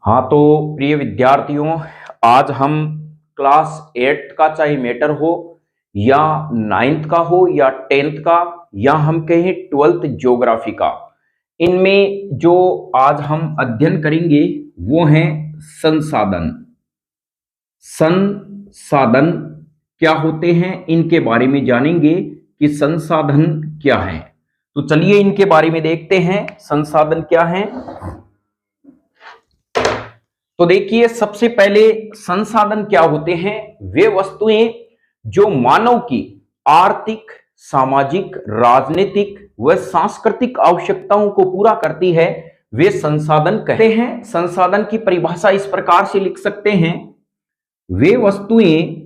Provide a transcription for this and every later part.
हाँ तो प्रिय विद्यार्थियों, आज हम क्लास 8 का चाहे मैटर हो या 9th का हो या 10th का या हम कहें 12th ज्योग्राफी का, इनमें जो आज हम अध्ययन करेंगे वो हैं संसाधन। संसाधन क्या होते हैं इनके बारे में जानेंगे कि संसाधन क्या है। तो चलिए इनके बारे में देखते हैं संसाधन क्या है। तो देखिए, सबसे पहले संसाधन क्या होते हैं। वे वस्तुएं जो मानव की आर्थिक, सामाजिक, राजनीतिक व सांस्कृतिक आवश्यकताओं को पूरा करती है, वे संसाधन कहते हैं। संसाधन की परिभाषा इस प्रकार से लिख सकते हैं, वे वस्तुएं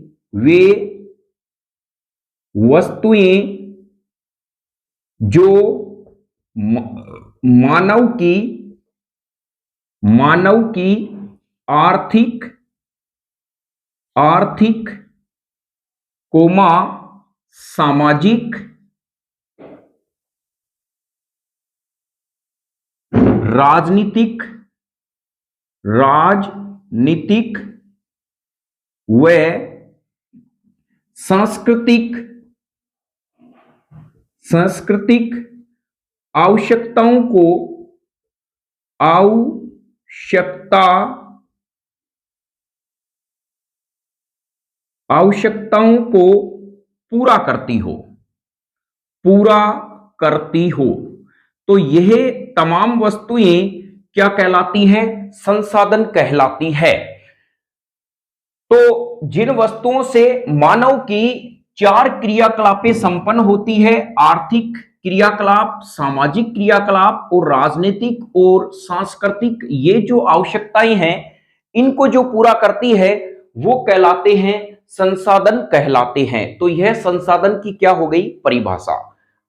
जो मानव की आर्थिक कोमा सामाजिक, राजनीतिक व सांस्कृतिक आवश्यकताओं को पूरा करती हो। तो यह तमाम वस्तुएं क्या कहलाती हैं? संसाधन कहलाती है। तो जिन वस्तुओं से मानव की 4 क्रियाकलापें संपन्न होती है, आर्थिक क्रियाकलाप, सामाजिक क्रियाकलाप और राजनीतिक और सांस्कृतिक, ये जो आवश्यकताएं हैं इनको जो पूरा करती है वो कहलाते हैं संसाधन कहलाते हैं। तो यह संसाधन की क्या हो गई? परिभाषा।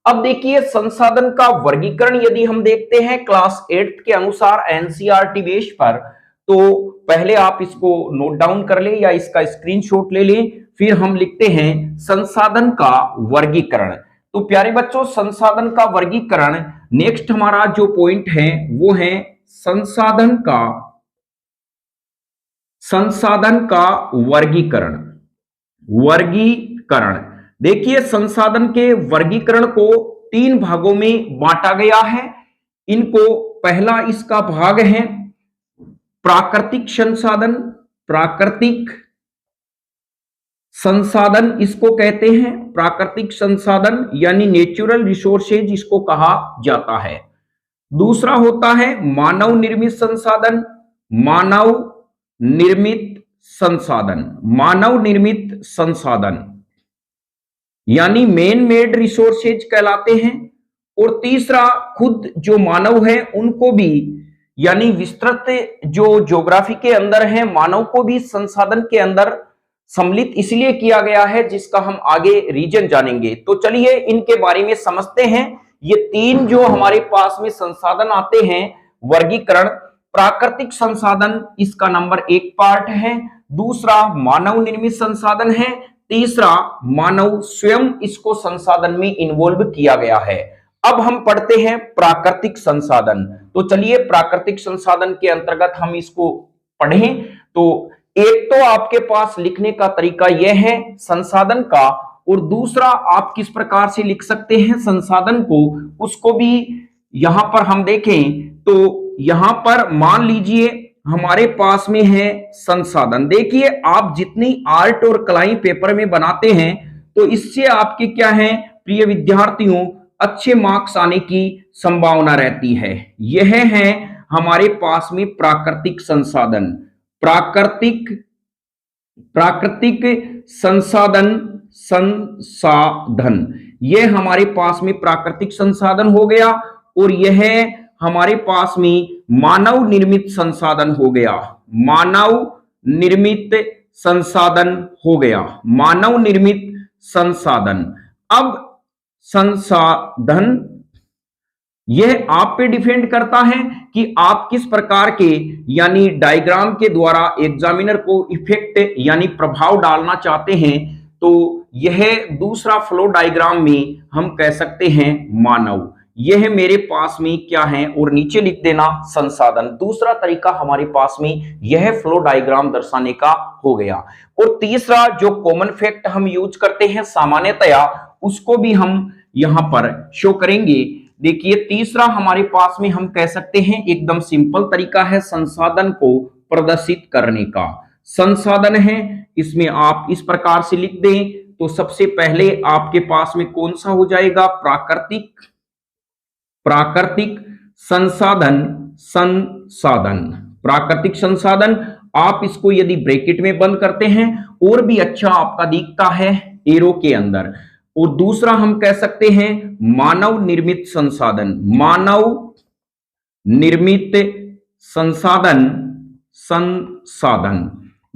अब देखिए, संसाधन का वर्गीकरण यदि हम देखते हैं क्लास 8 के अनुसार एनसीईआरटी बेस पर, तो पहले आप इसको नोट डाउन कर ले या इसका स्क्रीनशॉट ले लें। फिर हम लिखते हैं संसाधन का वर्गीकरण। तो प्यारे बच्चों, संसाधन का वर्गीकरण, नेक्स्ट हमारा जो पॉइंट है वो है संसाधन का वर्गीकरण। देखिए, संसाधन के वर्गीकरण को 3 भागों में बांटा गया है। इनको पहला इसका भाग है प्राकृतिक संसाधन इसको कहते हैं। प्राकृतिक संसाधन यानी नेचुरल रिसोर्सेज इसको कहा जाता है। दूसरा होता है मानव निर्मित संसाधन यानी मैन मेड रिसोर्सेज कहलाते हैं। और तीसरा, खुद जो मानव है उनको भी, यानी विस्तृत जो ज्योग्राफी के अंदर है, मानव को भी संसाधन के अंदर सम्मिलित इसलिए किया गया है, जिसका हम आगे रीजन जानेंगे। तो चलिए इनके बारे में समझते हैं। ये 3 जो हमारे पास में संसाधन आते हैं वर्गीकरण, प्राकृतिक संसाधन इसका नंबर 1 पार्ट है, दूसरा मानव निर्मित संसाधन है, तीसरा मानव स्वयं इसको संसाधन में इन्वॉल्व किया गया है। अब हम पढ़ते हैं प्राकृतिक संसाधन। तो चलिए प्राकृतिक संसाधन के अंतर्गत हम इसको पढ़ें। तो एक तो आपके पास लिखने का तरीका यह है संसाधन का, और दूसरा आप किस प्रकार से लिख सकते हैं संसाधन को, उसको भी यहां पर हम देखें। तो यहां पर मान लीजिए हमारे पास में है संसाधन। देखिए, आप जितनी आर्ट और कलाई पेपर में बनाते हैं तो इससे आपके क्या है प्रिय विद्यार्थियों, अच्छे मार्क्स आने की संभावना रहती है। यह है हमारे पास में प्राकृतिक संसाधन। प्राकृतिक संसाधन यह हमारे पास में प्राकृतिक संसाधन हो गया। और यह हमारे पास में मानव निर्मित संसाधन हो गया। मानव निर्मित संसाधन। अब संसाधन यह आप पे डिपेंड करता है कि आप किस प्रकार के, यानी डायग्राम के द्वारा एग्जामिनर को इफेक्ट यानी प्रभाव डालना चाहते हैं। तो यह दूसरा फ्लो डायग्राम में हम कह सकते हैं मानव, यह मेरे पास में क्या है, और नीचे लिख देना संसाधन। दूसरा तरीका हमारे पास में यह फ्लो डायग्राम दर्शाने का हो गया। और तीसरा जो कॉमन फैक्ट हम यूज करते हैं सामान्यतया, उसको भी हम यहां पर शो करेंगे। देखिए तीसरा हमारे पास में हम कह सकते हैं एकदम सिंपल तरीका है संसाधन को प्रदर्शित करने का। संसाधन है, इसमें आप इस प्रकार से लिख दें तो सबसे पहले आपके पास में कौन सा हो जाएगा, प्राकृतिक संसाधन, प्राकृतिक संसाधन। आप इसको यदि ब्रैकेट में बंद करते हैं और भी अच्छा आपका दिखता है एरो के अंदर। और दूसरा हम कह सकते हैं मानव निर्मित संसाधन, मानव निर्मित संसाधन,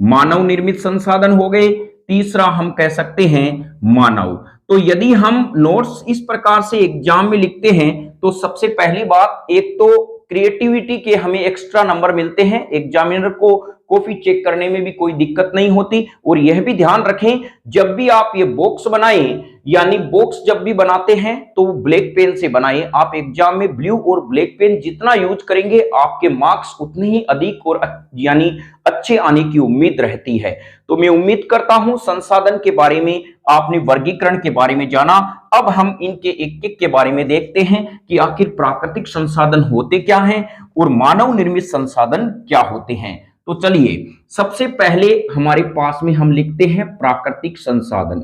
मानव निर्मित संसाधन हो गए। तीसरा हम कह सकते हैं मानव। तो यदि हम नोट्स इस प्रकार से एग्जाम में लिखते हैं तो सबसे पहली बात, एक तो क्रिएटिविटी के हमें एक्स्ट्रा नंबर मिलते हैं, एग्जामिनर को कॉपी चेक करने में भी कोई दिक्कत नहीं होती। और यह भी ध्यान रखें जब भी आप ये बॉक्स बनाएं, यानी बॉक्स जब भी बनाते हैं तो ब्लैक पेन से बनाएं। आप एग्जाम में ब्लू और ब्लैक पेन जितना यूज करेंगे आपके मार्क्स उतने ही अधिक और यानी अच्छे आने की उम्मीद रहती है। तो मैं उम्मीद करता हूं संसाधन के बारे में आपने वर्गीकरण के बारे में जाना। अब हम इनके एक एक के बारे में देखते हैं कि आखिर प्राकृतिक संसाधन होते क्या हैं और मानव निर्मित संसाधन क्या होते हैं। तो चलिए सबसे पहले हमारे पास में हम लिखते हैं प्राकृतिक संसाधन।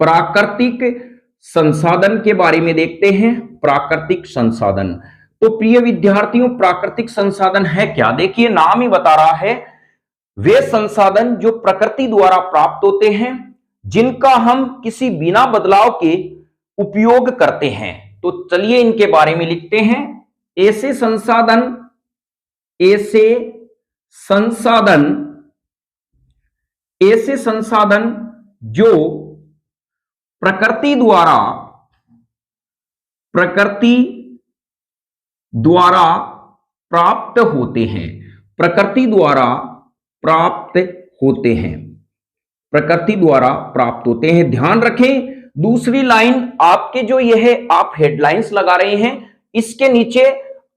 प्राकृतिक संसाधन के बारे में देखते हैं। प्राकृतिक संसाधन, तो प्रिय विद्यार्थियों प्राकृतिक संसाधन है क्या? देखिए नाम ही बता रहा है, वे संसाधन जो प्रकृति द्वारा प्राप्त होते हैं, जिनका हम किसी बिना बदलाव के उपयोग करते हैं। तो चलिए इनके बारे में लिखते हैं। ऐसे संसाधन जो प्रकृति द्वारा प्राप्त होते हैं, प्रकृति द्वारा प्राप्त होते हैं। ध्यान रखें दूसरी लाइन आपके जो यह आप हेडलाइंस लगा रहे हैं, इसके नीचे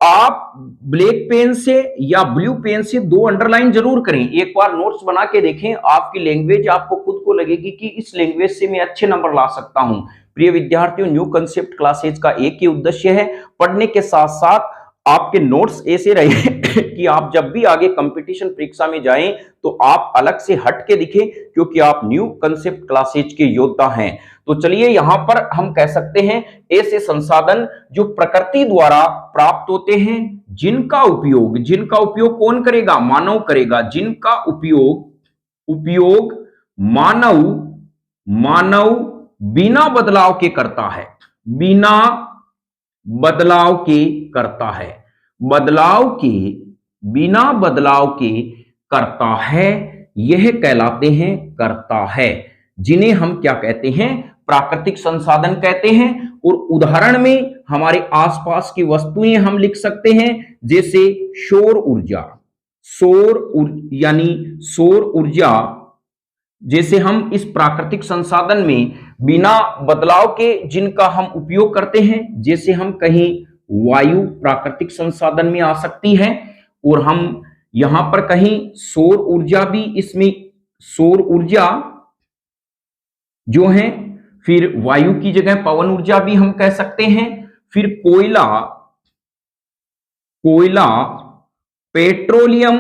आप ब्लैक पेन से या ब्लू पेन से 2 अंडरलाइन जरूर करें। एक बार नोट्स बना के देखें, आपकी लैंग्वेज आपको खुद को लगेगी कि इस लैंग्वेज से मैं अच्छे नंबर ला सकता हूं। प्रिय विद्यार्थियों, न्यू कंसेप्ट क्लासेज का एक ही उद्देश्य है, पढ़ने के साथ साथ आपके नोट्स ऐसे रहे कि आप जब भी आगे कंपटीशन परीक्षा में जाएं तो आप अलग से हट के दिखें, क्योंकि आप न्यू कंसेप्ट क्लासेज के योद्धा हैं। तो चलिए यहां पर हम कह सकते हैं ऐसे संसाधन जो प्रकृति द्वारा प्राप्त होते हैं, जिनका उपयोग कौन करेगा? मानव करेगा। जिनका उपयोग मानव बिना बदलाव के करता है, बिना बदलाव के करता है, यह कहलाते हैं करता है, जिन्हें हम क्या कहते हैं? प्राकृतिक संसाधन कहते हैं। और उदाहरण में हमारे आसपास की वस्तुएं हम लिख सकते हैं, जैसे सौर ऊर्जा, जैसे हम इस प्राकृतिक संसाधन में बिना बदलाव के जिनका हम उपयोग करते हैं, जैसे हम कहीं वायु प्राकृतिक संसाधन में आ सकती है, और हम यहां पर कहीं सौर ऊर्जा भी, इसमें सौर ऊर्जा जो है, फिर वायु की जगह पवन ऊर्जा भी हम कह सकते हैं, फिर कोयला, पेट्रोलियम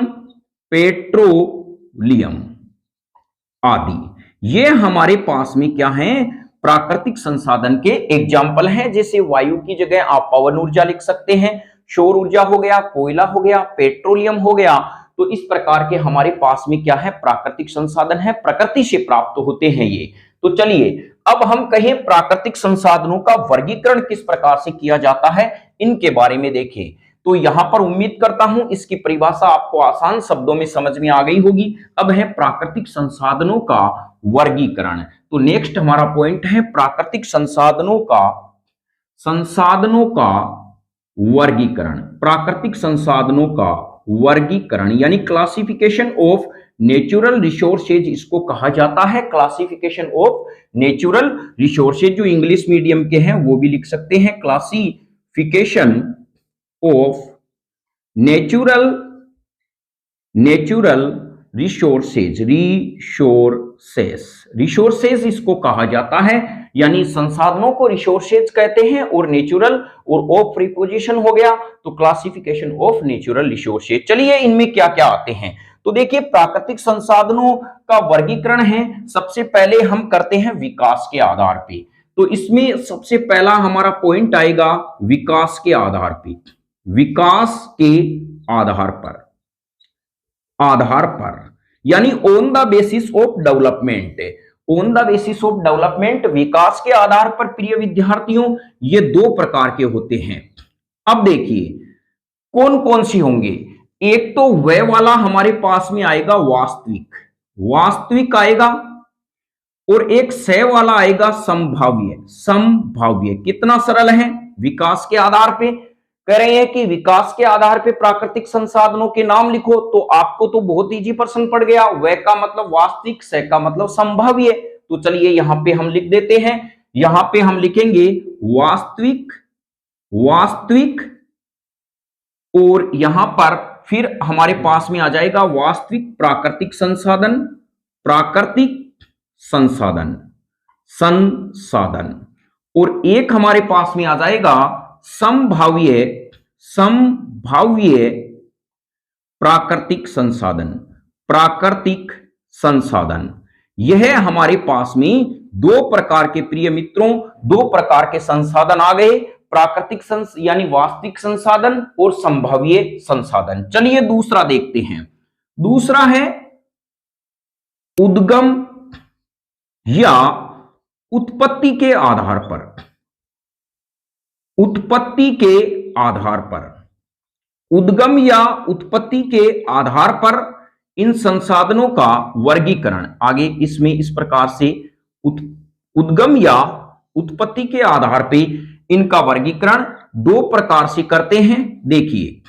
आदि, ये हमारे पास में क्या है? प्राकृतिक संसाधन के एग्जाम्पल हैं। जैसे वायु की जगह आप पवन ऊर्जा लिख सकते हैं, सौर ऊर्जा हो गया, कोयला हो गया, पेट्रोलियम हो गया। तो इस प्रकार के हमारे पास में क्या है? प्राकृतिक संसाधन है, प्रकृति से प्राप्त होते हैं ये। तो चलिए अब हम कहें प्राकृतिक संसाधनों का वर्गीकरण किस प्रकार से किया जाता है, इनके बारे में देखें। तो यहां पर उम्मीद करता हूं इसकी परिभाषा आपको आसान शब्दों में समझ में आ गई होगी। अब है प्राकृतिक संसाधनों का वर्गीकरण। तो नेक्स्ट हमारा पॉइंट है प्राकृतिक संसाधनों का वर्गीकरण। प्राकृतिक संसाधनों का वर्गीकरण यानी क्लासिफिकेशन ऑफ नेचुरल रिसोर्सेज, इसको कहा जाता है क्लासिफिकेशन ऑफ नेचुरल रिसोर्सेज। जो इंग्लिश मीडियम के हैं वो भी लिख सकते हैं classification classification of natural resources इसको कहा जाता है, यानी संसाधनों को रिसोर्सेज कहते हैं। और नेचुरल और ऑफ प्रीपोजिशन हो गया तो क्लासिफिकेशन ऑफ नेचुरल रिसोर्सेज। चलिए इनमें क्या क्या आते हैं, तो देखिए प्राकृतिक संसाधनों का वर्गीकरण है। सबसे पहले हम करते हैं विकास के आधार पे, तो इसमें सबसे पहला हमारा पॉइंट आएगा विकास के आधार पे। विकास के आधार पर यानी on the basis of development. On the basis of development, विकास के आधार पर प्रिय विद्यार्थियों ये दो प्रकार के होते हैं। अब देखिए कौन कौन सी होंगे। एक तो वह वाला हमारे पास में आएगा वास्तविक आएगा, और एक सह वाला आएगा संभाव्य। कितना सरल है। विकास के आधार पे कह रहे हैं कि विकास के आधार पे प्राकृतिक संसाधनों के नाम लिखो, तो आपको तो बहुत इजी प्रश्न पड़ गया। वह का मतलब वास्तविक, सह का मतलब संभाव्य। तो चलिए यहां पे हम लिख देते हैं। यहां पे हम लिखेंगे वास्तविक, और यहां पर फिर हमारे पास में आ जाएगा वास्तविक प्राकृतिक संसाधन, और एक हमारे पास में आ जाएगा संभाव्य प्राकृतिक संसाधन। यह हमारे पास में दो प्रकार के, प्रिय मित्रों, दो प्रकार के संसाधन आ गए, प्राकृतिक यानी वास्तविक संसाधन और संभाव्य संसाधन। चलिए दूसरा देखते हैं। दूसरा है उद्गम या उत्पत्ति के आधार पर। उद्गम या उत्पत्ति के आधार पर इन संसाधनों का वर्गीकरण। आगे इसमें इस प्रकार से उद्गम या उत्पत्ति के आधार पे इनका वर्गीकरण दो प्रकार से करते हैं। देखिए,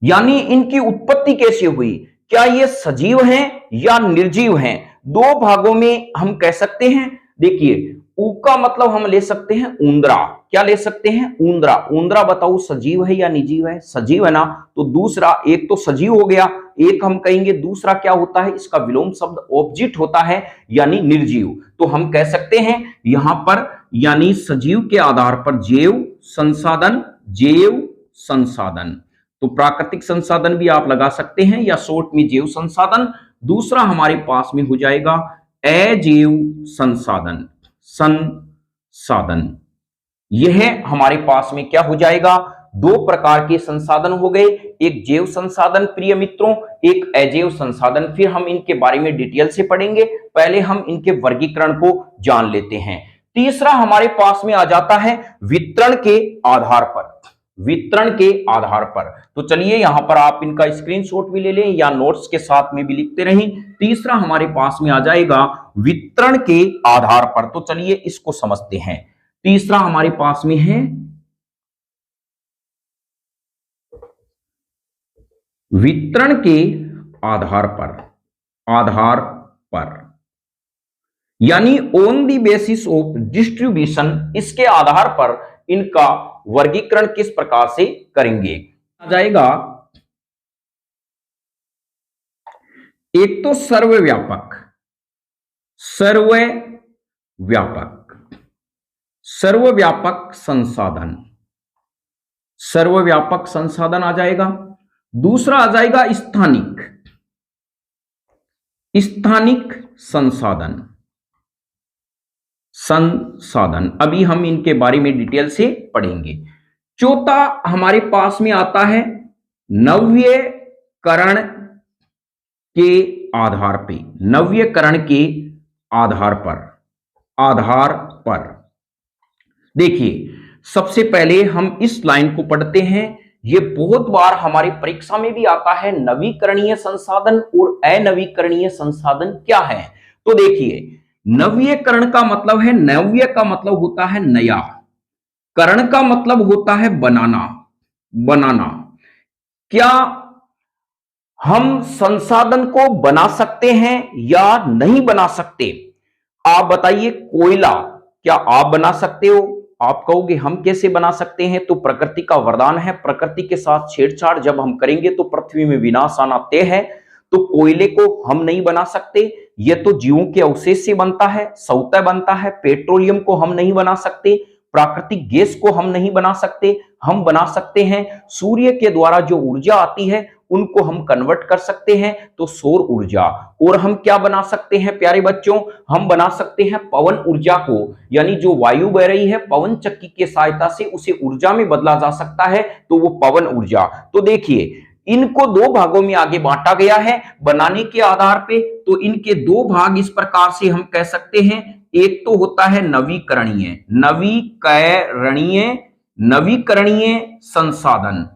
यानी इनकी उत्पत्ति कैसे हुई, क्या ये सजीव हैं या निर्जीव हैं, दो भागों में हम कह सकते हैं। देखिए, ऊ का मतलब हम ले सकते हैं ऊंदरा। क्या ले सकते हैं? ऊंदरा बताओ सजीव है या निर्जीव है? सजीव है ना। तो दूसरा, एक तो सजीव हो गया, एक हम कहेंगे दूसरा क्या होता है, इसका विलोम शब्द ऑब्जेक्ट होता है, यानी निर्जीव। तो हम कह सकते हैं यहां पर, यानी सजीव के आधार पर जैव संसाधन। तो प्राकृतिक संसाधन भी आप लगा सकते हैं या शॉर्ट में जैव संसाधन। दूसरा हमारे पास में हो जाएगा अजैव संसाधन। यह हमारे पास में क्या हो जाएगा, दो प्रकार के संसाधन हो गए, एक जैव संसाधन प्रिय मित्रों, एक अजैव संसाधन। फिर हम इनके बारे में डिटेल से पढ़ेंगे, पहले हम इनके वर्गीकरण को जान लेते हैं। तीसरा हमारे पास में आ जाता है वितरण के आधार पर। तो चलिए यहां पर आप इनका स्क्रीनशॉट भी ले लें या नोट्स के साथ में भी लिखते रहें। तीसरा हमारे पास में आ जाएगा वितरण के आधार पर। तो चलिए इसको समझते हैं। तीसरा हमारे पास में है वितरण के आधार पर, यानी on the basis of distribution. इसके आधार पर इनका वर्गीकरण किस प्रकार से करेंगे, आ जाएगा एक तो सर्वव्यापक संसाधन आ जाएगा। दूसरा आ जाएगा स्थानिक संसाधन। अभी हम इनके बारे में डिटेल से पढ़ेंगे। चौथा हमारे पास में आता है नवीकरण के आधार पर। देखिए, सबसे पहले हम इस लाइन को पढ़ते हैं। ये बहुत बार हमारी परीक्षा में भी आता है, नवीकरणीय संसाधन और अनवीकरणीय संसाधन क्या है। तो देखिए, नवीकरण का मतलब है, नव्य का मतलब होता है नया, करण का मतलब होता है बनाना। क्या हम संसाधन को बना सकते हैं या नहीं बना सकते? आप बताइए, कोयला क्या आप बना सकते हो? आप कहोगे हम कैसे बना सकते हैं, तो प्रकृति का वरदान है, प्रकृति के साथ छेड़छाड़ जब हम करेंगे तो पृथ्वी में विनाश आना तय है। तो कोयले को हम नहीं बना सकते, यह तो जीवों के अवशेष से बनता है, स्वतः बनता है। पेट्रोलियम को हम नहीं बना सकते, प्राकृतिक गैस को हम नहीं बना सकते। हम बना सकते हैं सूर्य के द्वारा जो ऊर्जा आती है उनको हम कन्वर्ट कर सकते हैं, तो सौर ऊर्जा। और हम क्या बना सकते हैं प्यारे बच्चों, हम बना सकते हैं पवन ऊर्जा को, यानी जो वायु बह रही है पवन चक्की की सहायता से उसे ऊर्जा में बदला जा सकता है, तो वो पवन ऊर्जा। तो देखिए इनको दो भागों में आगे बांटा गया है बनाने के आधार पे। तो इनके दो भाग इस प्रकार से हम कह सकते हैं, एक तो होता है नवीकरणीय, नवीकरणीय संसाधन,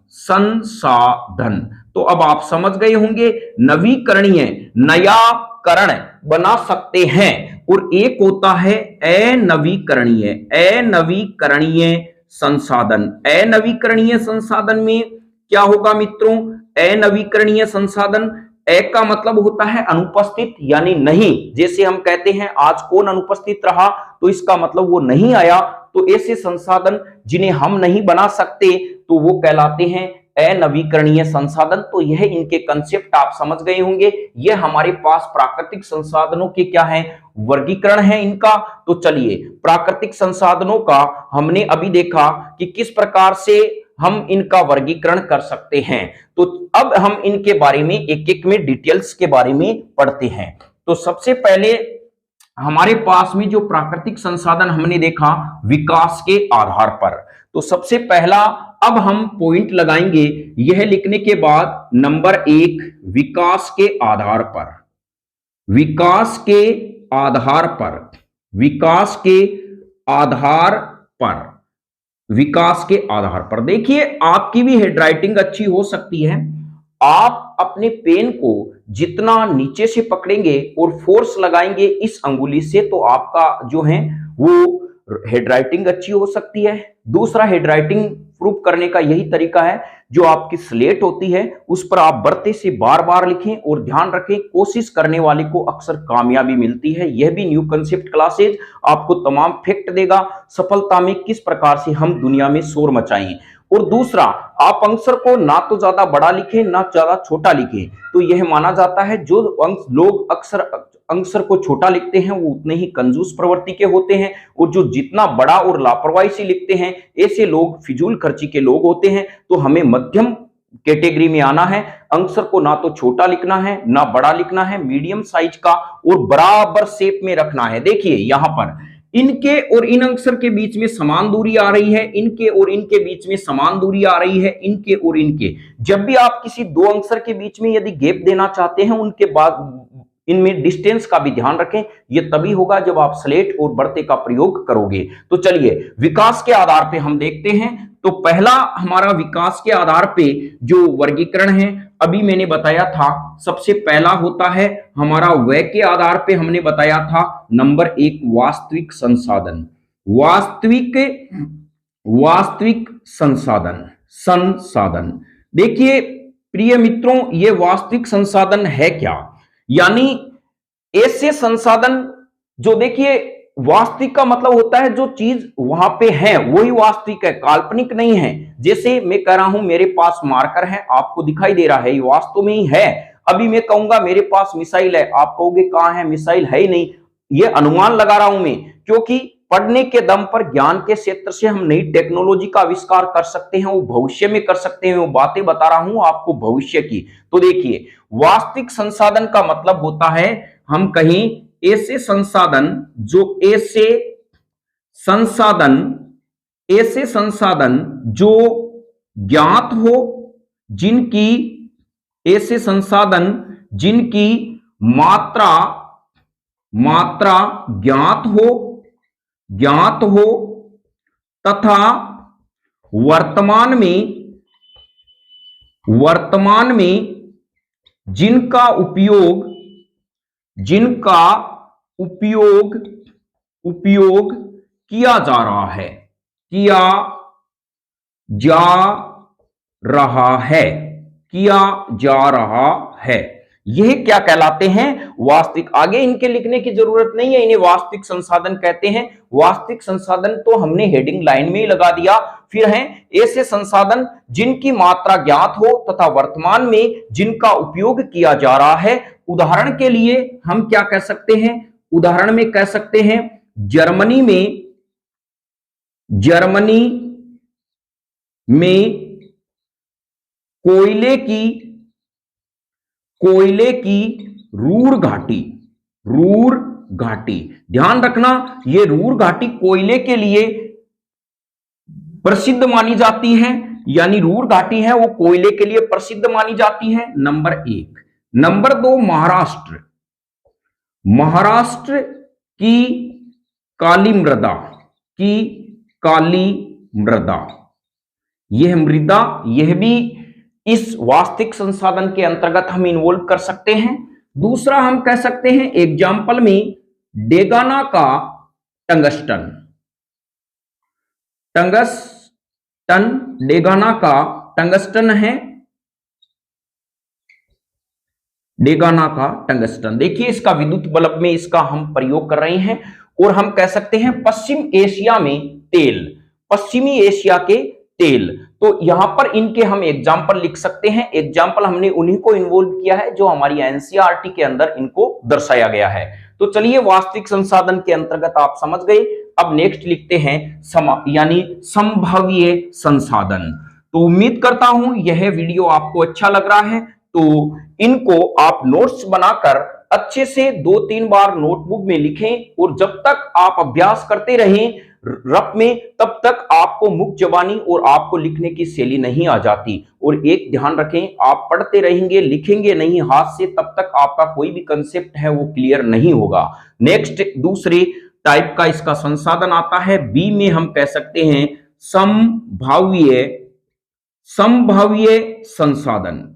तो अब आप समझ गए होंगे नवीकरणीय, नया करण बना सकते हैं। और एक होता है अनवीकरणीय संसाधन। अनवीकरणीय संसाधन में क्या होगा मित्रों, अनवीकरणीय संसाधन, ए का मतलब होता है अनुपस्थित यानी नहीं। जैसे हम कहते हैं आज कौन अनुपस्थित रहा, तो इसका मतलब वो नहीं आया। तो ऐसे संसाधन जिन्हें हम नहीं बना सकते तो वो कहलाते हैं अनवीकरणीय संसाधन। तो यह इनके कंसेप्ट आप समझ गए होंगे। यह हमारे पास प्राकृतिक संसाधनों के क्या है, वर्गीकरण है इनका। तो चलिए प्राकृतिक संसाधनों का हमने अभी देखा कि किस प्रकार से हम इनका वर्गीकरण कर सकते हैं। तो अब हम इनके बारे में एक एक में डिटेल्स के बारे में पढ़ते हैं। तो सबसे पहले हमारे पास में जो प्राकृतिक संसाधन हमने देखा विकास के आधार पर। तो सबसे पहला अब हम पॉइंट लगाएंगे यह लिखने के बाद, नंबर 1 विकास के आधार पर, विकास के आधार पर, विकास के आधार पर, विकास के आधार पर। देखिए आपकी भी हैंडराइटिंग अच्छी हो सकती है, आप अपने पेन को जितना नीचे से पकड़ेंगे और फोर्स लगाएंगे इस अंगुली से, तो आपका जो है वो हैंडराइटिंग अच्छी हो सकती है। दूसरा हैंडराइटिंग प्रूफ करने का यही तरीका है, जो आपकी स्लेट होती है उस पर आप बरते से बार बार लिखें और ध्यान रखें कोशिश करने वाले को अक्सर कामयाबी मिलती है। यह भी न्यू कंसेप्ट क्लासेज आपको तमाम फैक्ट देगा सफलता में किस प्रकार से हम दुनिया में शोर मचाएं। और दूसरा, आप आंसर को ना तो ज्यादा बड़ा लिखें ना ज्यादा छोटा लिखें। तो यह माना जाता है जो लोग अक्सर आंसर को छोटा लिखते हैं वो उतने ही कंजूस प्रवृत्ति के होते हैं, और जो जितना बड़ा और लापरवाही से लिखते हैं ऐसे लोग फिजूल खर्ची के लोग होते हैं। तो हमें मध्यम कैटेगरी में आना है, आंसर को ना तो छोटा लिखना है ना बड़ा लिखना है, मीडियम साइज का और बराबर शेप में रखना है। देखिए यहां पर इनके और इन आंसर के बीच में समान दूरी आ रही है, इनके और इनके बीच में समान दूरी आ रही है, इनके और इनके। जब भी आप किसी दो आंसर के बीच में यदि गैप देना चाहते हैं, उनके बाद इनमें डिस्टेंस का भी ध्यान रखें। यह तभी होगा जब आप स्लेट और बरते का प्रयोग करोगे। तो चलिए विकास के आधार पे हम देखते हैं। तो पहला हमारा विकास के आधार पे जो वर्गीकरण है अभी मैंने बताया था, सबसे पहला होता है हमारा व्यय के आधार पे, हमने बताया था नंबर 1 वास्तविक संसाधन, वास्तविक संसाधन। देखिए प्रिय मित्रों, ये वास्तविक संसाधन है क्या, यानी ऐसे संसाधन जो, देखिए वास्तविक का मतलब होता है जो चीज वहां पे है वही वास्तविक है, काल्पनिक नहीं है। जैसे मैं कह रहा हूं मेरे पास मार्कर है, आपको दिखाई दे रहा है, ये वास्तव में ही है। अभी मैं कहूंगा मेरे पास मिसाइल है, आप कहोगे कहां है, मिसाइल है ही नहीं। ये अनुमान लगा रहा हूं मैं, क्योंकि पढ़ने के दम पर ज्ञान के क्षेत्र से हम नई टेक्नोलॉजी का आविष्कार कर सकते हैं, वो भविष्य में कर सकते हैं, वो बातें बता रहा हूं आपको भविष्य की। तो देखिए वास्तविक संसाधन का मतलब होता है हम कहीं ऐसे संसाधन जो ऐसे संसाधन जो ज्ञात हो, जिनकी ऐसे संसाधन जिनकी मात्रा ज्ञात हो तथा वर्तमान में जिनका उपयोग किया जा रहा है। यह क्या कहलाते हैं? वास्तविक। आगे इनके लिखने की जरूरत नहीं है, इन्हें वास्तविक संसाधन कहते हैं। वास्तविक संसाधन तो हमने हेडिंग लाइन में ही लगा दिया। फिर हैं ऐसे संसाधन जिनकी मात्रा ज्ञात हो तथा वर्तमान में जिनका उपयोग किया जा रहा है। उदाहरण के लिए हम क्या कह सकते हैं? उदाहरण में कह सकते हैं जर्मनी में कोयले की रूर घाटी। ध्यान रखना, यह रूर घाटी कोयले के लिए प्रसिद्ध मानी जाती है, यानी रूर घाटी है वो कोयले के लिए प्रसिद्ध मानी जाती है, नंबर 1। नंबर 2, महाराष्ट्र की काली मृदा, यह मृदा, यह भी इस वास्तविक संसाधन के अंतर्गत हम इन्वॉल्व कर सकते हैं। दूसरा हम कह सकते हैं एग्जाम्पल में डेगाना का टंगस्टन, डेगाना का टंगस्टन है, डेगाना का टंगस्टन। देखिए इसका विद्युत बल्ब में इसका हम प्रयोग कर रहे हैं। और हम कह सकते हैं पश्चिम एशिया में तेल, पश्चिमी एशिया के तेल। तो यहां पर इनके हम एग्जाम्पल लिख सकते हैं। एग्जाम्पल हमने उन्हीं को इन्वॉल्व किया है जो हमारी एनसीईआरटी के अंदर इनको दर्शाया गया है। तो चलिए वास्तविक संसाधन के अंतर्गत आप समझ गए। अब नेक्स्ट लिखते हैं यानी संभाव्य संसाधन। तो उम्मीद करता हूं यह वीडियो आपको अच्छा लग रहा है। तो इनको आप नोट्स बनाकर अच्छे से 2-3 बार नोटबुक में लिखें और जब तक आप अभ्यास करते रहें रफ में, तब तक आपको मुक्त जबानी और आपको लिखने की शैली नहीं आ जाती। और एक ध्यान रखें, आप पढ़ते रहेंगे लिखेंगे नहीं हाथ से, तब तक आपका कोई भी कंसेप्ट है वो क्लियर नहीं होगा। नेक्स्ट दूसरे टाइप का इसका संसाधन आता है, बी में हम कह सकते हैं संभाव्य संसाधन।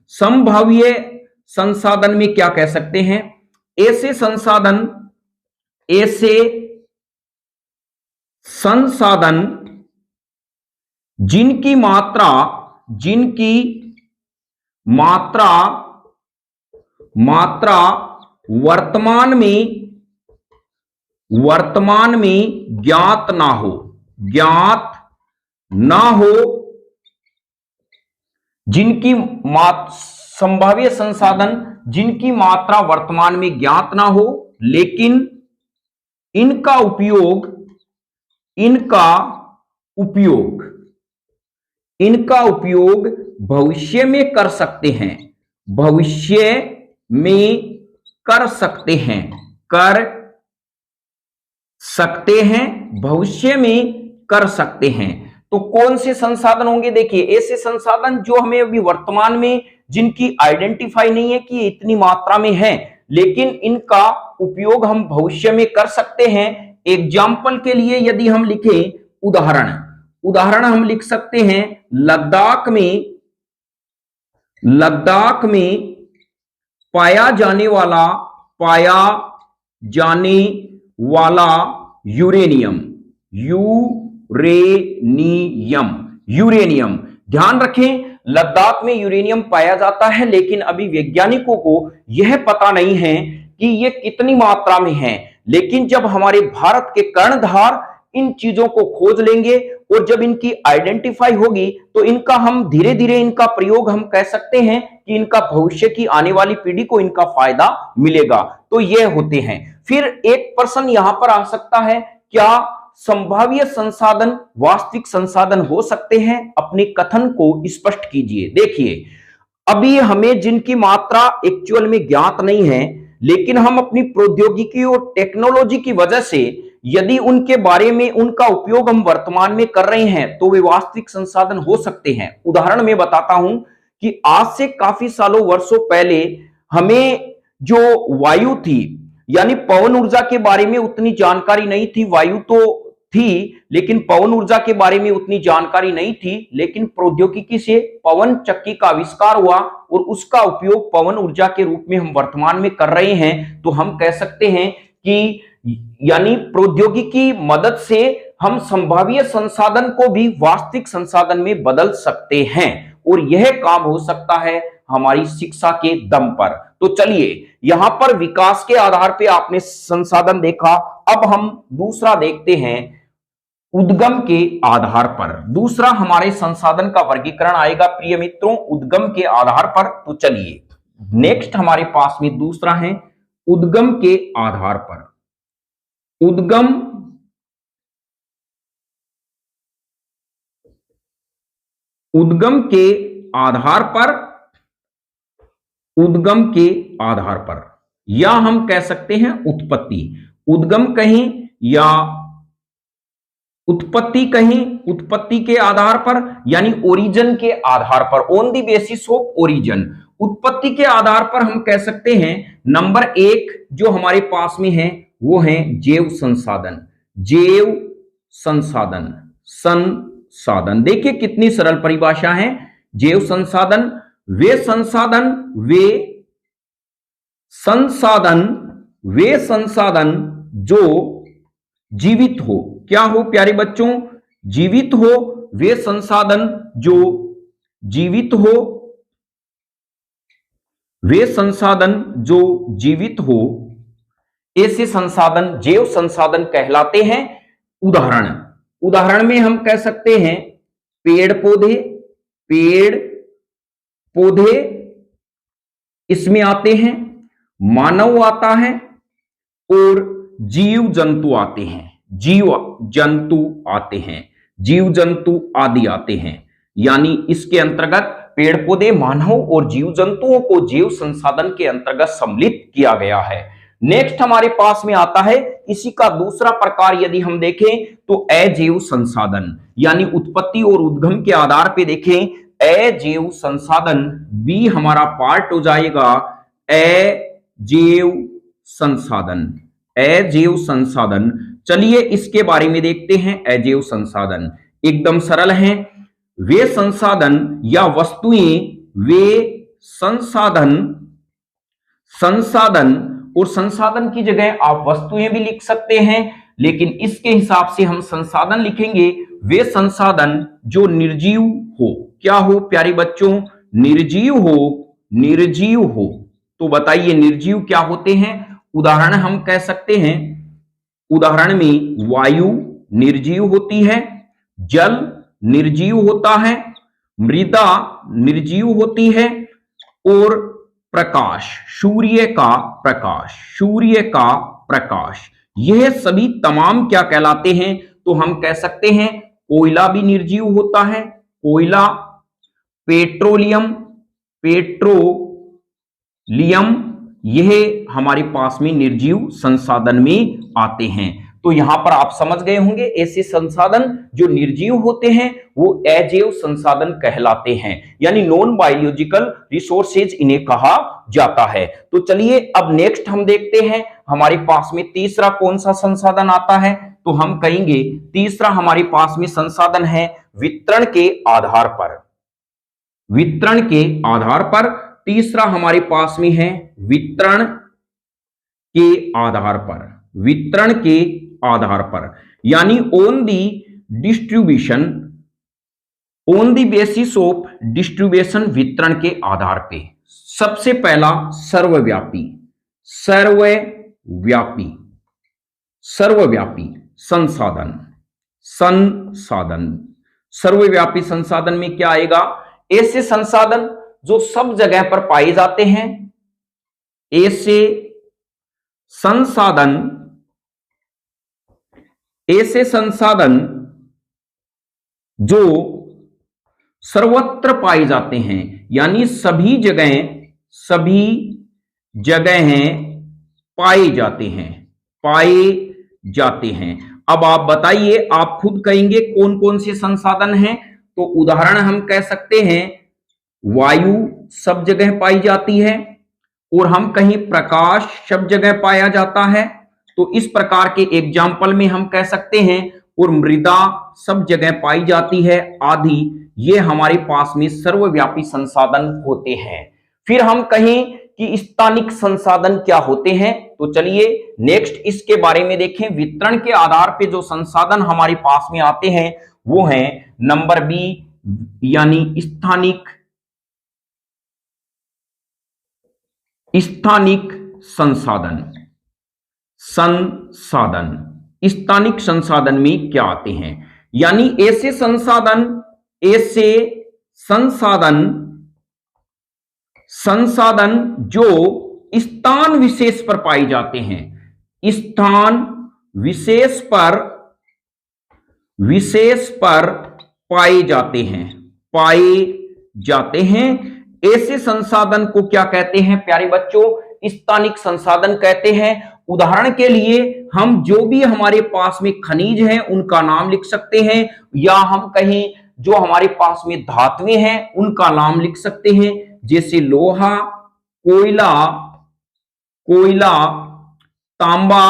संभाव्य संसाधन में क्या कह सकते हैं? ऐसे संसाधन जिनकी मात्रा वर्तमान में ज्ञात ना हो, संभाव्य संसाधन जिनकी मात्रा वर्तमान में ज्ञात ना हो, लेकिन इनका उपयोग भविष्य में कर सकते हैं, तो कौन से संसाधन होंगे? देखिए ऐसे संसाधन जो हमें अभी वर्तमान में जिनकी आइडेंटिफाई नहीं है कि इतनी मात्रा में है, लेकिन इनका उपयोग हम भविष्य में कर सकते हैं। एग्जाम्पल के लिए यदि हम लिखें उदाहरण हम लिख सकते हैं लद्दाख में पाया जाने वाला यूरेनियम। ध्यान रखें लद्दाख में यूरेनियम पाया जाता है, लेकिन अभी वैज्ञानिकों को यह पता नहीं है कि यह कितनी मात्रा में है। लेकिन जब हमारे भारत के कर्णधार इन चीजों को खोज लेंगे और जब इनकी आइडेंटिफाई होगी तो इनका हम धीरे धीरे इनका प्रयोग हम कह सकते हैं कि इनका भविष्य की आने वाली पीढ़ी को इनका फायदा मिलेगा। तो यह होते हैं। फिर एक प्रश्न यहां पर आ सकता है, क्या संभाव्य संसाधन वास्तविक संसाधन हो सकते हैं? अपने कथन को स्पष्ट कीजिए। देखिए अभी हमें जिनकी मात्रा एक्चुअल में ज्ञात नहीं है, लेकिन हम अपनी प्रौद्योगिकी और टेक्नोलॉजी की वजह से यदि उनके बारे में उनका उपयोग हम वर्तमान में कर रहे हैं तो वे वास्तविक संसाधन हो सकते हैं। उदाहरण में बताता हूं कि आज से काफी वर्षों पहले हमें जो वायु थी यानी पवन ऊर्जा के बारे में उतनी जानकारी नहीं थी। वायु तो थी लेकिन पवन ऊर्जा के बारे में उतनी जानकारी नहीं थी, लेकिन प्रौद्योगिकी से पवन चक्की का आविष्कार हुआ और उसका उपयोग पवन ऊर्जा के रूप में हम वर्तमान में कर रहे हैं। तो हम कह सकते हैं कि यानी प्रौद्योगिकी की मदद से हम संभाव्य संसाधन को भी वास्तविक संसाधन में बदल सकते हैं और यह काम हो सकता है हमारी शिक्षा के दम पर। तो चलिए, यहां पर विकास के आधार पे आपने संसाधन देखा, अब हम दूसरा देखते हैं उद्गम के आधार पर। दूसरा हमारे संसाधन का वर्गीकरण आएगा प्रिय मित्रों, उद्गम के आधार पर। तो चलिए, नेक्स्ट हमारे पास में दूसरा है उद्गम के आधार पर। उद्गम के आधार पर, उद्गम के आधार पर, या हम कह सकते हैं उत्पत्ति। उद्गम कहीं या उत्पत्ति कहीं, उत्पत्ति के आधार पर यानी ओरिजिन के आधार पर, on the basis of origin. उत्पत्ति के आधार पर हम कह सकते हैं नंबर एक जो हमारे पास में है वो है जैव संसाधन। जैव संसाधन, संसाधन, देखिए कितनी सरल परिभाषा है। जैव संसाधन वे संसाधन, वे संसाधन जो जीवित हो। क्या हो प्यारे बच्चों? जीवित हो। वे संसाधन जो जीवित हो, वे संसाधन जो जीवित हो, ऐसे संसाधन जैव संसाधन कहलाते हैं। उदाहरण में हम कह सकते हैं पेड़ पौधे इसमें आते हैं, मानव आता है और जीव जंतु आते हैं, जीव जंतु आदि आते हैं। यानी इसके अंतर्गत पेड़ पौधे, मानव और जीव जंतुओं को जैव संसाधन के अंतर्गत सम्मिलित किया गया है। नेक्स्ट हमारे पास में आता है इसी का दूसरा प्रकार, यदि हम देखें तो अजैव संसाधन, यानी उत्पत्ति और उद्गम के आधार पे देखें अजैव संसाधन बी हमारा पार्ट हो जाएगा। अजैव संसाधन, चलिए इसके बारे में देखते हैं। अजैव संसाधन एकदम सरल हैं। वे संसाधन या वस्तुएं, वे संसाधन और संसाधन की जगह आप वस्तुएं भी लिख सकते हैं, लेकिन इसके हिसाब से हम संसाधन लिखेंगे वे संसाधन जो निर्जीव हो। क्या हो प्यारे बच्चों? निर्जीव हो। तो बताइए निर्जीव क्या होते हैं? उदाहरण हम कह सकते हैं, उदाहरण में वायु निर्जीव होती है, जल निर्जीव होता है, मृदा निर्जीव होती है और प्रकाश, सूर्य का प्रकाश, यह सभी तमाम क्या कहलाते हैं? तो हम कह सकते हैं कोयला भी निर्जीव होता है, कोयला, पेट्रोलियम, यह हमारे पास में निर्जीव संसाधन में आते हैं। तो यहां पर आप समझ गए होंगे ऐसे संसाधन जो निर्जीव होते हैं वो अजैव संसाधन कहलाते हैं, यानी नॉन बायोलॉजिकल रिसोर्सेज इन्हें कहा जाता है। तो चलिए अब नेक्स्ट हम देखते हैं हमारे पास में तीसरा कौन सा संसाधन आता है। तो हम कहेंगे तीसरा हमारे पास में संसाधन है वितरण के आधार पर। वितरण के आधार पर तीसरा हमारे पास में है वितरण के आधार पर। वितरण के आधार पर यानी on the basis of distribution, वितरण के आधार पे। सबसे पहला सर्वव्यापी संसाधन। सर्वव्यापी संसाधन में क्या आएगा? ऐसे संसाधन जो सब जगह पर पाए जाते हैं, ऐसे संसाधन जो सर्वत्र पाए जाते हैं, यानी सभी जगह पाए जाते हैं। अब आप बताइए, आप खुद कहेंगे कौन कौन से संसाधन हैं। तो उदाहरण हम कह सकते हैं वायु सब जगह पाई जाती है, और हम कहीं प्रकाश सब जगह पाया जाता है, तो इस प्रकार के एग्जाम्पल में हम कह सकते हैं, और मृदा सब जगह पाई जाती है आदि, ये हमारे पास में सर्वव्यापी संसाधन होते हैं। फिर हम कहें कि स्थानिक संसाधन क्या होते हैं। तो चलिए नेक्स्ट इसके बारे में देखें। वितरण के आधार पे जो संसाधन हमारे पास में आते हैं वो हैं नंबर बी, यानी स्थानिक स्थानिक संसाधन। स्थानिक संसाधन में क्या आते हैं? यानी ऐसे संसाधन जो स्थान विशेष पर पाए जाते हैं, स्थान विशेष पर पाए जाते हैं ऐसे संसाधन को क्या कहते हैं प्यारे बच्चों? स्थानिक संसाधन कहते हैं। उदाहरण के लिए हम जो भी हमारे पास में खनिज हैं उनका नाम लिख सकते हैं, या हम कहीं जो हमारे पास में धातुएं हैं उनका नाम लिख सकते हैं, जैसे लोहा, कोयला, तांबा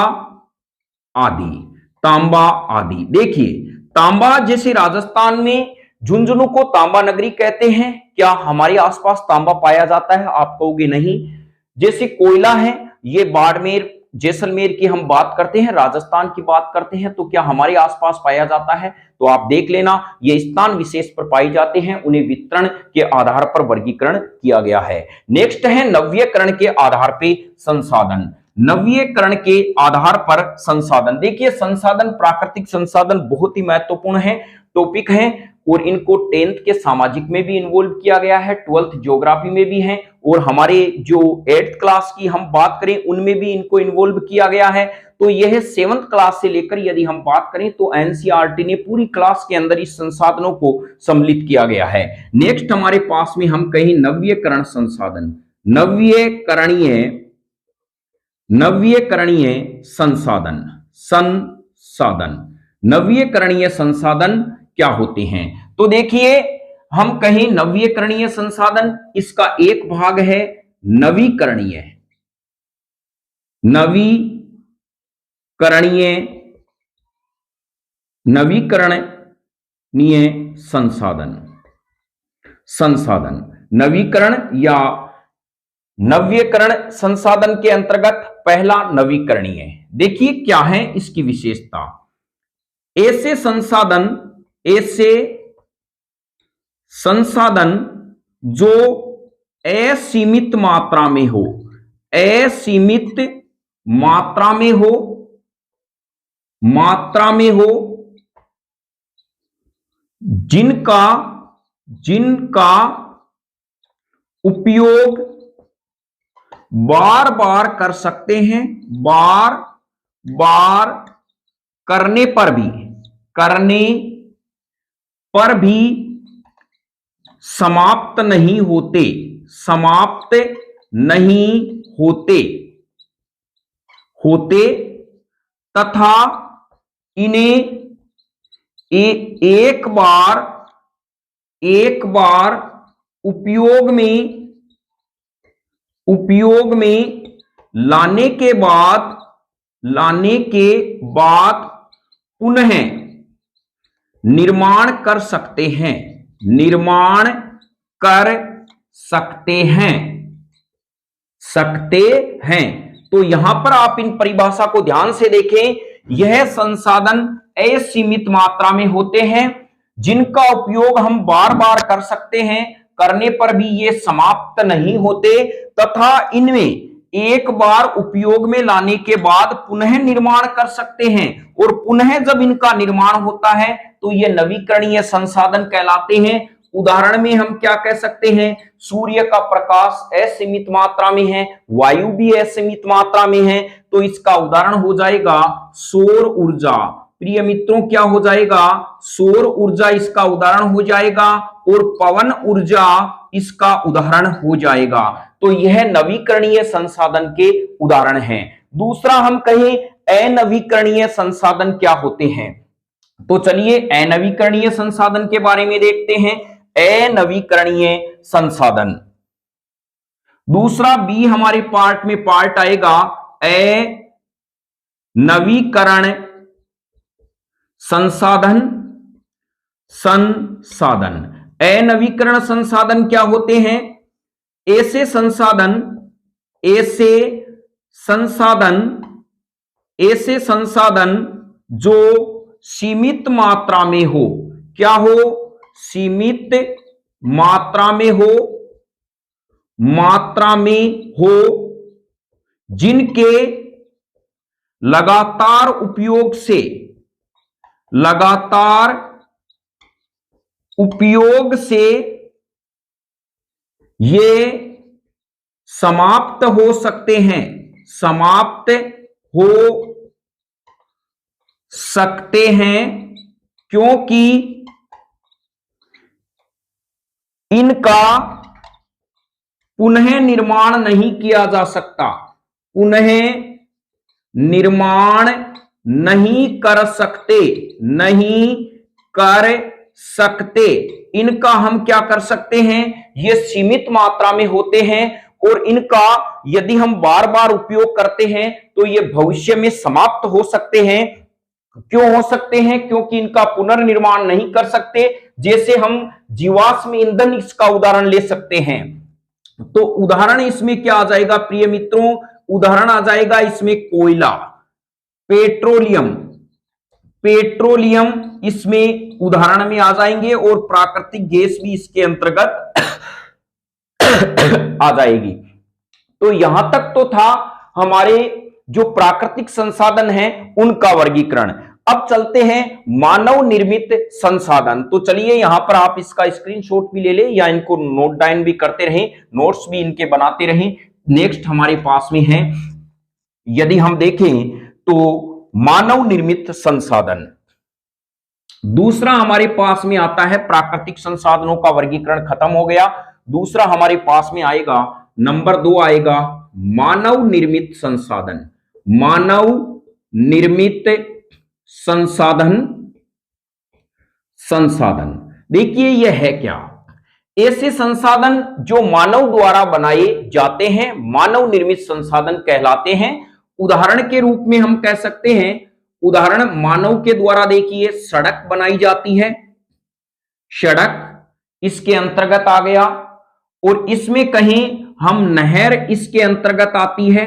आदि। देखिए, तांबा जैसे राजस्थान में झुंझुनू को तांबा नगरी कहते हैं। क्या हमारे आसपास तांबा पाया जाता है? आप कहोगे नहीं। जैसे कोयला है, ये बाड़मेर, जैसलमेर की हम बात करते हैं, राजस्थान की बात करते हैं, तो क्या हमारे आसपास पाया जाता है? तो आप देख लेना, ये स्थान विशेष पर पाए जाते हैं, उन्हें वितरण के आधार पर वर्गीकरण किया गया है। नेक्स्ट है नवीकरण के आधार पर संसाधन। नवीकरण के आधार पर संसाधन। देखिए, संसाधन, प्राकृतिक संसाधन बहुत ही महत्वपूर्ण है, टॉपिक है, और इनको 10th के सामाजिक में भी इन्वॉल्व किया गया है, 12th ज्योग्राफी में भी है, और हमारे जो 8th क्लास की हम बात करें उनमें भी इनको इन्वॉल्व किया गया है। तो यह 7th क्लास से लेकर यदि हम बात करें तो एनसीईआरटी ने पूरी क्लास के अंदर इस संसाधनों को सम्मिलित किया गया है। नेक्स्ट हमारे पास में हम कहीं नवीकरण संसाधन, नवीकरणीय संसाधन क्या होते हैं? तो देखिए, हम कहीं नवीकरणीय संसाधन, इसका एक भाग है नवीकरणीय संसाधन। नवीकरण या नवीकरण संसाधन के अंतर्गत पहला नवीकरणीय। देखिए क्या है इसकी विशेषता। ऐसे संसाधन जो असीमित मात्रा में हो, जिनका उपयोग बार बार कर सकते हैं, बार करने पर भी समाप्त नहीं होते तथा इन्हें एक बार उपयोग में लाने के बाद पुनः निर्माण कर सकते हैं। तो यहां पर आप इन परिभाषा को ध्यान से देखें। यह संसाधन असीमित मात्रा में होते हैं, जिनका उपयोग हम बार बार कर सकते हैं, करने पर भी ये समाप्त नहीं होते तथा इनमें एक बार उपयोग में लाने के बाद पुनः निर्माण कर सकते हैं, और पुनः जब इनका निर्माण होता है तो ये नवीकरणीय संसाधन कहलाते हैं। उदाहरण में हम क्या कह सकते हैं? सूर्य का प्रकाश असीमित मात्रा में है, वायु भी असीमित मात्रा में है, तो इसका उदाहरण हो जाएगा सौर ऊर्जा। प्रिय मित्रों, क्या हो जाएगा? सौर ऊर्जा इसका उदाहरण हो जाएगा, और पवन ऊर्जा इसका उदाहरण हो जाएगा। तो यह नवीकरणीय संसाधन के उदाहरण हैं। दूसरा हम कहें अनवीकरणीय संसाधन क्या होते हैं? तो चलिए अनवीकरणीय संसाधन के बारे में देखते हैं। अनवीकरणीय संसाधन, दूसरा बी हमारे पार्ट में पार्ट आएगा अनवीकरण संसाधन। अनवीकरण संसाधन क्या होते हैं? ऐसे संसाधन जो सीमित मात्रा में हो। क्या हो? सीमित मात्रा में हो जिनके लगातार उपयोग से ये समाप्त हो सकते हैं, क्योंकि इनका पुनः निर्माण नहीं किया जा सकता, पुनः निर्माण नहीं कर सकते। इनका हम क्या कर सकते हैं, ये सीमित मात्रा में होते हैं और इनका यदि हम बार बार उपयोग करते हैं तो ये भविष्य में समाप्त हो सकते हैं। क्यों हो सकते हैं? क्योंकि इनका पुनर्निर्माण नहीं कर सकते। जैसे हम जीवाश्म ईंधन इसका उदाहरण ले सकते हैं। तो उदाहरण इसमें क्या आ जाएगा प्रिय मित्रों? उदाहरण आ जाएगा इसमें कोयला, पेट्रोलियम इसमें उदाहरण में आ जाएंगे और प्राकृतिक गैस भी इसके अंतर्गत आ जाएगी। तो यहां तक तो था हमारे जो प्राकृतिक संसाधन हैं उनका वर्गीकरण। अब चलते हैं मानव निर्मित संसाधन। तो चलिए यहां पर आप इसका स्क्रीनशॉट भी ले लें या इनको नोट डाउन भी करते रहें, नोट्स भी इनके बनाते रहें। नेक्स्ट हमारे पास में है, यदि हम देखें तो मानव निर्मित संसाधन। दूसरा हमारे पास में आता है प्राकृतिक संसाधनों का वर्गीकरण खत्म हो गया। दूसरा हमारे पास में आएगा नंबर 2 आएगा मानव निर्मित संसाधन। मानव निर्मित संसाधन देखिए यह है क्या? ऐसे संसाधन जो मानव द्वारा बनाए जाते हैं मानव निर्मित संसाधन कहलाते हैं। उदाहरण के रूप में हम कह सकते हैं, उदाहरण मानव के द्वारा देखिए सड़क बनाई जाती है, सड़क इसके अंतर्गत आ गया। और इसमें कहीं हम नहर इसके अंतर्गत आती है,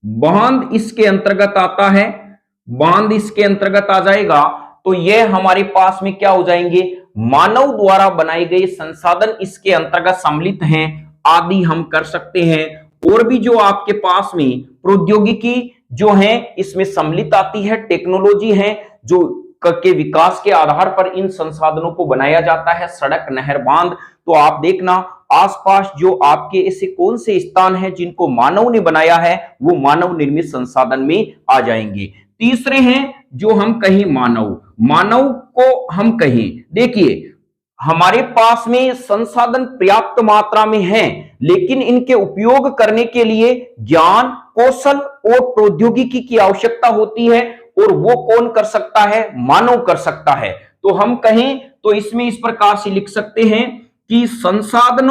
बांध इसके अंतर्गत आता है, बांध इसके अंतर्गत आ जाएगा। तो यह हमारे पास में क्या हो जाएंगे? मानव द्वारा बनाए गए संसाधन इसके अंतर्गत सम्मिलित हैं आदि हम कर सकते हैं। और भी जो आपके पास में प्रौद्योगिकी जो है इसमें सम्मिलित आती है, टेक्नोलॉजी है जो के विकास के आधार पर इन संसाधनों को बनाया जाता है, सड़क, नहर, बांध। तो आप देखना आसपास जो आपके ऐसे कौन से स्थान हैं जिनको मानव ने बनाया है वो मानव निर्मित संसाधन में आ जाएंगे। तीसरे हैं जो हम कहें मानव को हम कहें, देखिए हमारे पास में संसाधन पर्याप्त मात्रा में हैं, लेकिन इनके उपयोग करने के लिए ज्ञान, कौशल और प्रौद्योगिकी की आवश्यकता होती है। और वो कौन कर सकता है? मानव कर सकता है। तो हम कहें तो इसमें इस प्रकार से लिख सकते हैं कि संसाधन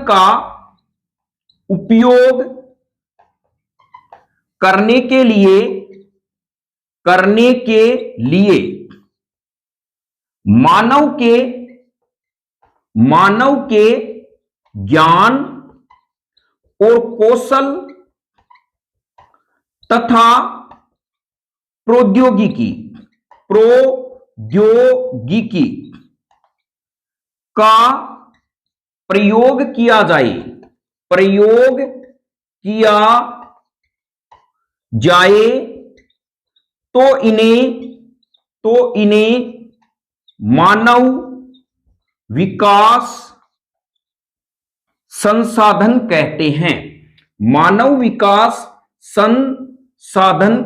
का उपयोग करने के लिए मानव के ज्ञान और कौशल तथा प्रौद्योगिकी का प्रयोग किया जाए तो इन्हें मानव विकास संसाधन कहते हैं। मानव विकास संसाधन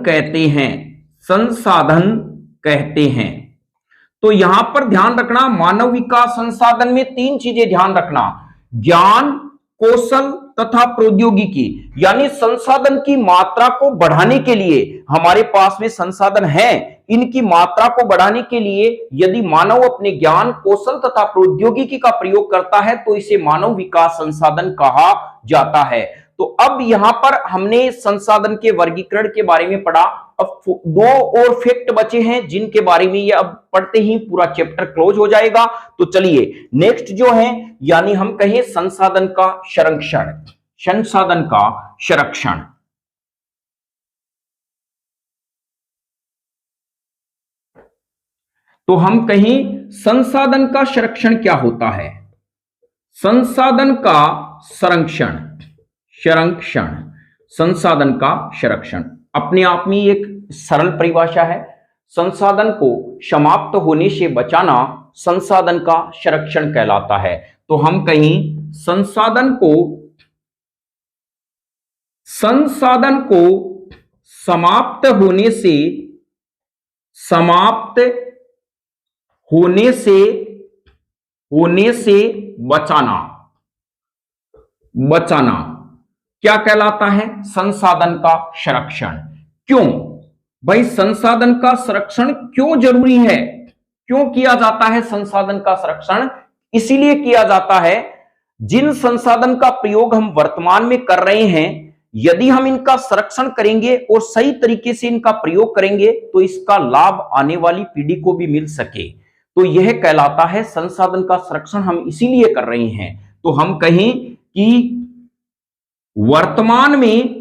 कहते हैं। तो यहां पर ध्यान रखना, मानव विकास संसाधन में 3 चीजें ध्यान रखना, ज्ञान, कौशल तथा प्रौद्योगिकी। यानी संसाधन की मात्रा को बढ़ाने के लिए हमारे पास में संसाधन है, इनकी मात्रा को बढ़ाने के लिए यदि मानव अपने ज्ञान, कौशल तथा प्रौद्योगिकी का प्रयोग करता है तो इसे मानव विकास संसाधन कहा जाता है। तो अब यहां पर हमने संसाधन के वर्गीकरण के बारे में पढ़ा। अब 2 और फैक्ट बचे हैं जिनके बारे में ये अब पढ़ते ही पूरा चैप्टर क्लोज हो जाएगा। तो चलिए नेक्स्ट जो है यानी हम कहें संसाधन का संरक्षण। तो हम कहें संसाधन का संरक्षण क्या होता है? संसाधन का संरक्षण संरक्षण, संसाधन का संरक्षण अपने आप में एक सरल परिभाषा है। संसाधन को समाप्त होने से बचाना संसाधन का संरक्षण कहलाता है। तो हम कहीं संसाधन को समाप्त होने से बचाना क्या कहलाता है? संसाधन का संरक्षण। क्यों भाई संसाधन का संरक्षण क्यों जरूरी है? क्यों किया जाता है संसाधन का संरक्षण? इसीलिए किया जाता है, जिन संसाधन का प्रयोग हम वर्तमान में कर रहे हैं, यदि हम इनका संरक्षण करेंगे और सही तरीके से इनका प्रयोग करेंगे तो इसका लाभ आने वाली पीढ़ी को भी मिल सके। तो यह कहलाता है संसाधन का संरक्षण हम इसीलिए कर रहे हैं। तो हम कहें कि वर्तमान में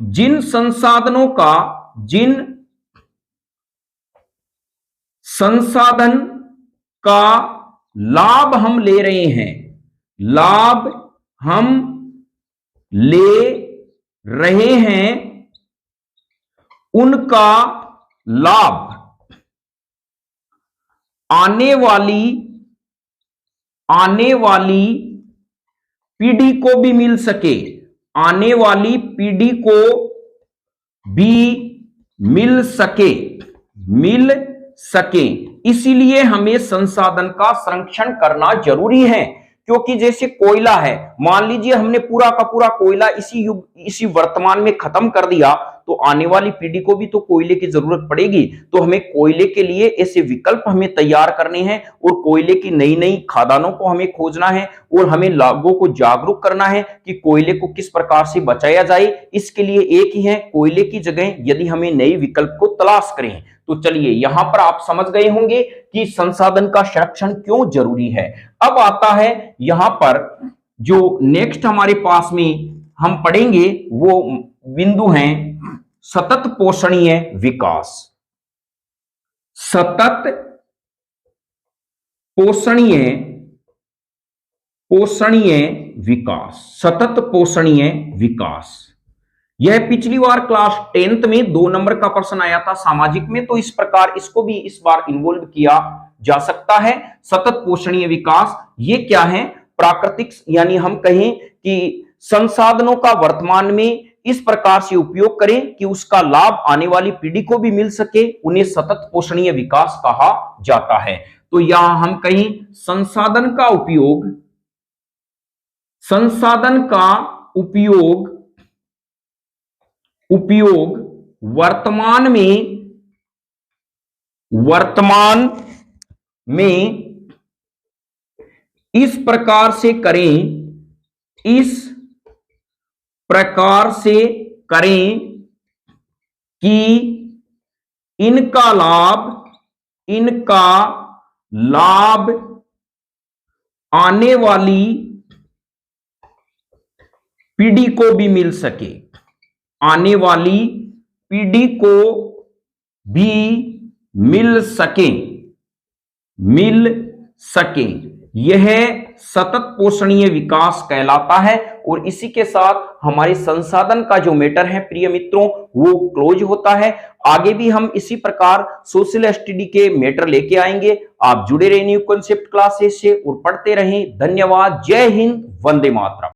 जिन संसाधन का लाभ हम ले रहे हैं, उनका लाभ आने वाली पीढ़ी को भी मिल सके, मिल सके। इसीलिए हमें संसाधन का संरक्षण करना जरूरी है। क्योंकि जैसे कोयला है, मान लीजिए हमने पूरा का पूरा कोयला इसी वर्तमान में खत्म कर दिया, तो आने वाली पीढ़ी को भी तो कोयले की जरूरत पड़ेगी। तो हमें कोयले के लिए ऐसे विकल्प हमें तैयार करने हैं और कोयले की नई नई खदानों को हमें खोजना है और हमें लोगों को जागरूक करना है कि कोयले को किस प्रकार से बचाया जाए। इसके लिए एक ही है, कोयले की जगह यदि हमें नए विकल्प को तलाश करें। तो चलिए यहां पर आप समझ गए होंगे कि संसाधन का संरक्षण क्यों जरूरी है। अब आता है यहां पर जो नेक्स्ट हमारे पास में हम पढ़ेंगे वो बिंदु हैं सतत पोषणीय विकास। सतत पोषणीय विकास यह पिछली बार क्लास 10th में 2 नंबर का प्रश्न आया था सामाजिक में, तो इस प्रकार इसको भी इस बार इन्वॉल्व किया जा सकता है। सतत पोषणीय विकास ये क्या है? प्राकृतिक, यानी हम कहें कि संसाधनों का वर्तमान में इस प्रकार से उपयोग करें कि उसका लाभ आने वाली पीढ़ी को भी मिल सके, उन्हें सतत पोषणीय विकास कहा जाता है। तो यहां हम कहीं संसाधन का उपयोग वर्तमान में इस प्रकार से करें कि इनका लाभ आने वाली पीढ़ी को भी मिल सके, मिल सके। यह सतत पोषणीय विकास कहलाता है। और इसी के साथ हमारे संसाधन का जो मैटर है प्रिय मित्रों वो क्लोज होता है। आगे भी हम इसी प्रकार सोशल स्टडी के मैटर लेके आएंगे। आप जुड़े रहे न्यू कॉन्सेप्ट क्लासेस से और पढ़ते रहें। धन्यवाद। जय हिंद, वंदे मातरम।